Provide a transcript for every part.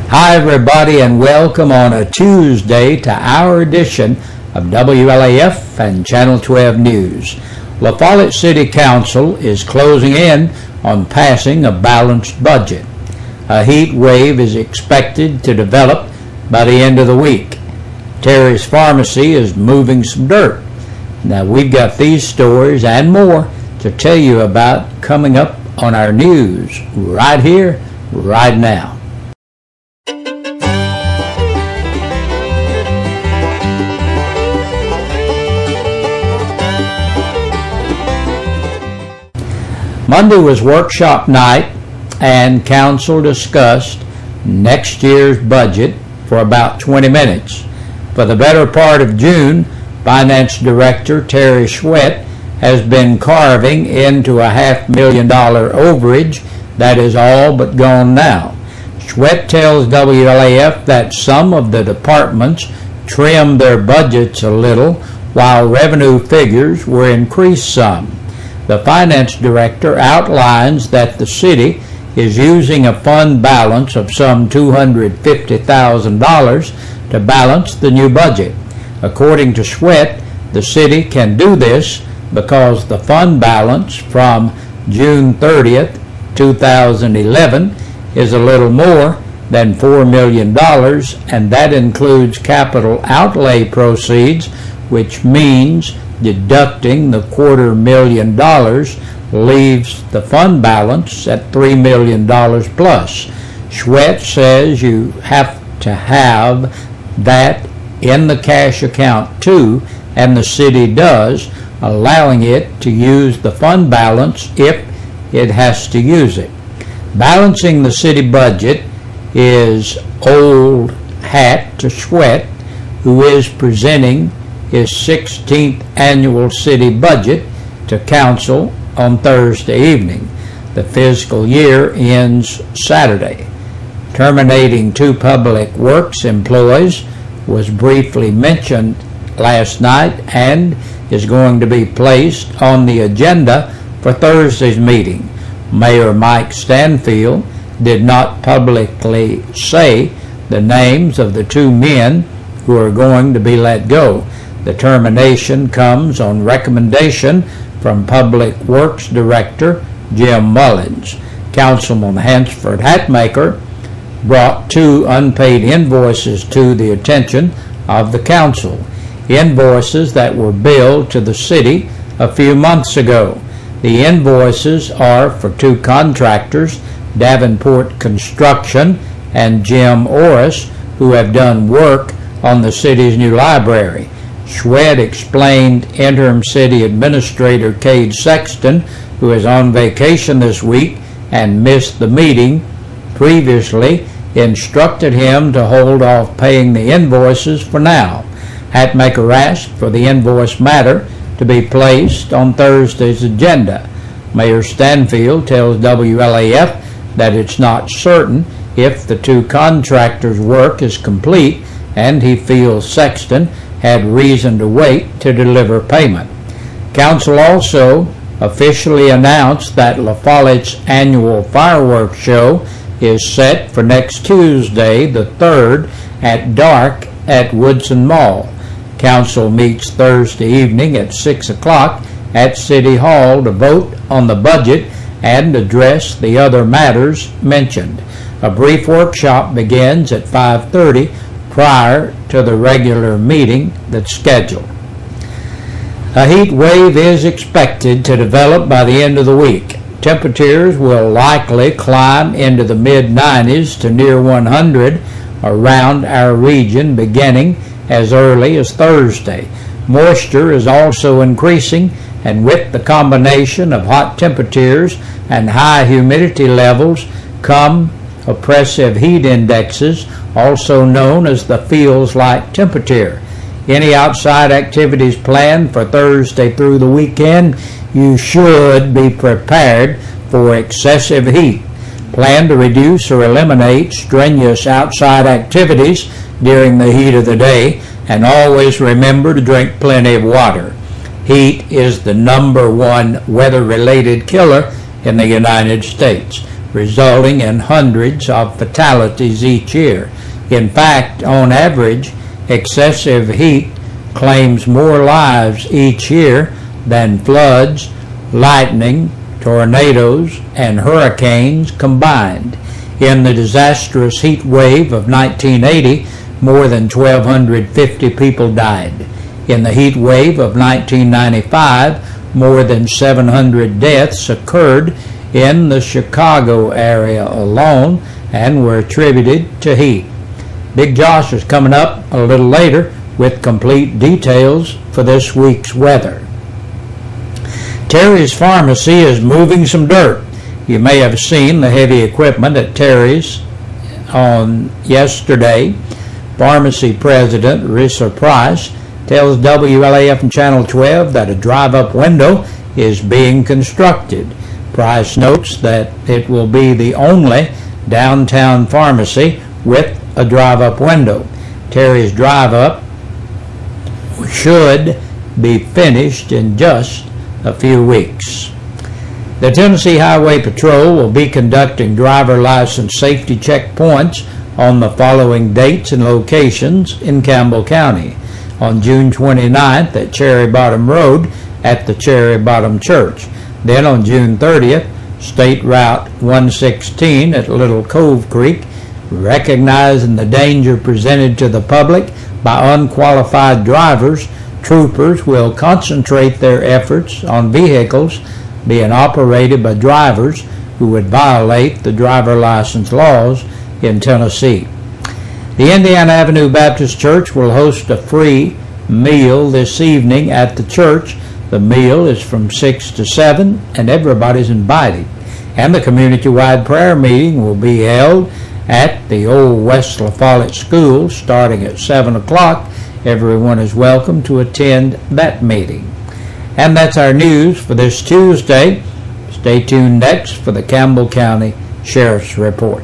Hi everybody, and welcome on a Tuesday to our edition of WLAF and Channel 12 News. La Follette City Council is closing in on passing a balanced budget. A heat wave is expected to develop by the end of the week. Terry's Pharmacy is moving some dirt. Now we've got these stories and more to tell you about coming up on our news right here, right now. Monday was workshop night, and council discussed next year's budget for about 20 minutes. For the better part of June, Finance Director Terry Sweat has been carving into a $500,000 overage that is all but gone now. Sweat tells WLAF that some of the departments trimmed their budgets a little while revenue figures were increased some. The finance director outlines that the city is using a fund balance of some $250,000 to balance the new budget. According to Sweat, the city can do this because the fund balance from June 30th, 2011 is a little more than $4 million, and that includes capital outlay proceeds, which means deducting the $250,000 leaves the fund balance at $3 million plus. Sweat says you have to have that in the cash account too, and the city does, allowing it to use the fund balance if it has to use it. Balancing the city budget is old hat to Sweat, who is presenting his 16th annual city budget to council on Thursday evening. The fiscal year ends Saturday. Terminating 2 public works employees was briefly mentioned last night and is going to be placed on the agenda for Thursday's meeting. Mayor Mike Stanfield did not publicly say the names of the 2 men who are going to be let go. The termination comes on recommendation from Public Works Director Jim Mullins. Councilman Hansford Hatmaker brought 2 unpaid invoices to the attention of the council, invoices that were billed to the city a few months ago. The invoices are for 2 contractors, Davenport Construction and Jim Orris, who have done work on the city's new library. Sweat explained interim city administrator Cade Sexton, who is on vacation this week and missed the meeting previously, instructed him to hold off paying the invoices for now. Hatmaker asked for the invoice matter to be placed on Thursday's agenda. Mayor Stanfield tells WLAF that it's not certain if the 2 contractors' work is complete, and he feels Sexton had reason to wait to deliver payment. Council also officially announced that La Follette's annual fireworks show is set for next Tuesday, the 3rd, at dark at Woodson Mall. Council meets Thursday evening at 6 o'clock at City Hall to vote on the budget and address the other matters mentioned. A brief workshop begins at 5:30 prior to the regular meeting that's scheduled. A heat wave is expected to develop by the end of the week. Temperatures will likely climb into the mid-90s to near 100 around our region beginning as early as Thursday. Moisture is also increasing, and with the combination of hot temperatures and high humidity levels come oppressive heat indexes, also known as the feels-like temperature. Any outside activities planned for Thursday through the weekend, you should be prepared for excessive heat. Plan to reduce or eliminate strenuous outside activities during the heat of the day, and always remember to drink plenty of water. Heat is the #1 weather-related killer in the United States. resulting in hundreds of fatalities each year. In fact, on average, excessive heat claims more lives each year than floods, lightning, tornadoes, and hurricanes combined. In the disastrous heat wave of 1980, more than 1,250 people died. In the heat wave of 1995, more than 700 deaths occurred in the Chicago area alone and were attributed to heat. Big Josh is coming up a little later with complete details for this week's weather. Terry's Pharmacy is moving some dirt. You may have seen the heavy equipment at Terry's on yesterday. Pharmacy President Risa Price tells WLAF and Channel 12 that a drive-up window is being constructed. Price notes that it will be the only downtown pharmacy with a drive-up window. Terry's drive-up should be finished in just a few weeks. The Tennessee Highway Patrol will be conducting driver license safety checkpoints on the following dates and locations in Campbell County. On June 29th at Cherry Bottom Road at the Cherry Bottom Church. Then on June 30th, State Route 116 at Little Cove Creek. Recognizing the danger presented to the public by unqualified drivers, troopers will concentrate their efforts on vehicles being operated by drivers who would violate the driver license laws in Tennessee. The Indiana Avenue Baptist Church will host a free meal this evening at the church. The meal is from 6 to 7 and everybody's invited. And the community-wide prayer meeting will be held at the Old West La Follette School starting at 7 o'clock. Everyone is welcome to attend that meeting. And that's our news for this Tuesday. Stay tuned next for the Campbell County Sheriff's Report.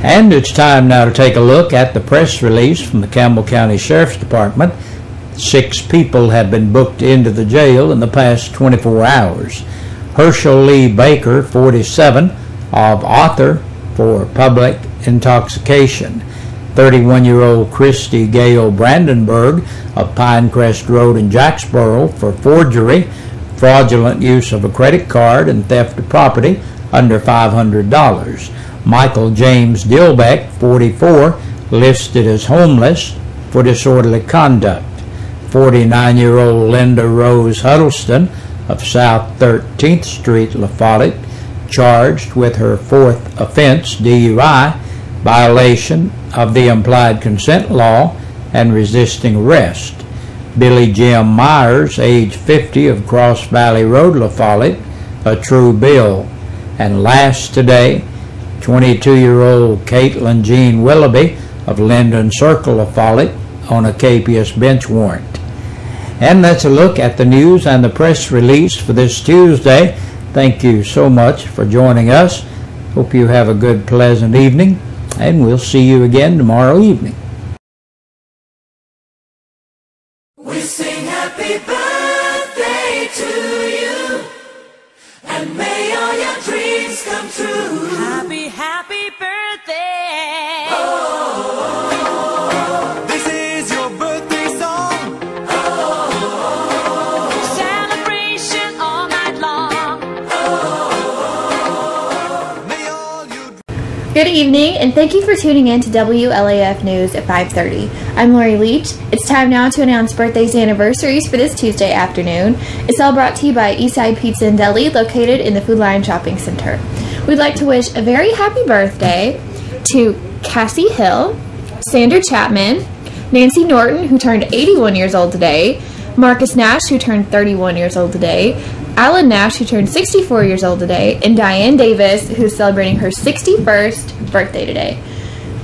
And it's time now to take a look at the press release from the Campbell County Sheriff's Department. 6 people have been booked into the jail in the past 24 hours. Herschel Lee Baker, 47, of Arthur for public intoxication. 31-year-old Christy Gale Brandenburg of Pinecrest Road in Jacksboro for forgery, fraudulent use of a credit card, and theft of property under $500. Michael James Dilbeck, 44, listed as homeless for disorderly conduct. 49-year-old Linda Rose Huddleston of South 13th Street, La Follette, charged with her 4th offense, DUI, violation of the implied consent law, and resisting arrest. Billy Jim Myers, age 50, of Cross Valley Road, La Follette, a true bill. And last today, 22-year-old Caitlin Jean Willoughby of Linden Circle, La Follette, on a capious bench warrant. And that's a look at the news and the press release for this Tuesday. Thank you so much for joining us. Hope you have a good, pleasant evening, and we'll see you again tomorrow evening. We sing happy birthday to you, and may all your dreams come true. Happy, happy birthday. Oh, this is your birthday song. Oh, Celebration all night long. Oh, May all you Good evening, and thank you for tuning in to WLAF News at 5:30. I'm Lori Leach. It's time now to announce birthdays and anniversaries for this Tuesday afternoon. It's all brought to you by Eastside Pizza and Deli, located in the Food Lion Shopping Center. We'd like to wish a very happy birthday to Cassie Hill, Sandra Chapman, Nancy Norton, who turned 81 years old today, Marcus Nash, who turned 31 years old today, Alan Nash, who turned 64 years old today, and Diane Davis, who's celebrating her 61st birthday today.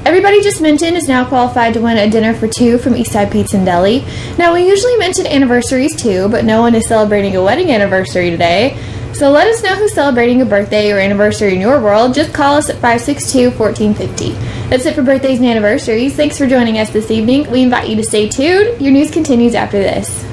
Everybody just mentioned is now qualified to win a dinner for 2 from Eastside Pizza and Deli. Now, we usually mention anniversaries too, but no one is celebrating a wedding anniversary today. So let us know who's celebrating a birthday or anniversary in your world. Just call us at 562-1450. That's it for birthdays and anniversaries. Thanks for joining us this evening. We invite you to stay tuned. Your news continues after this.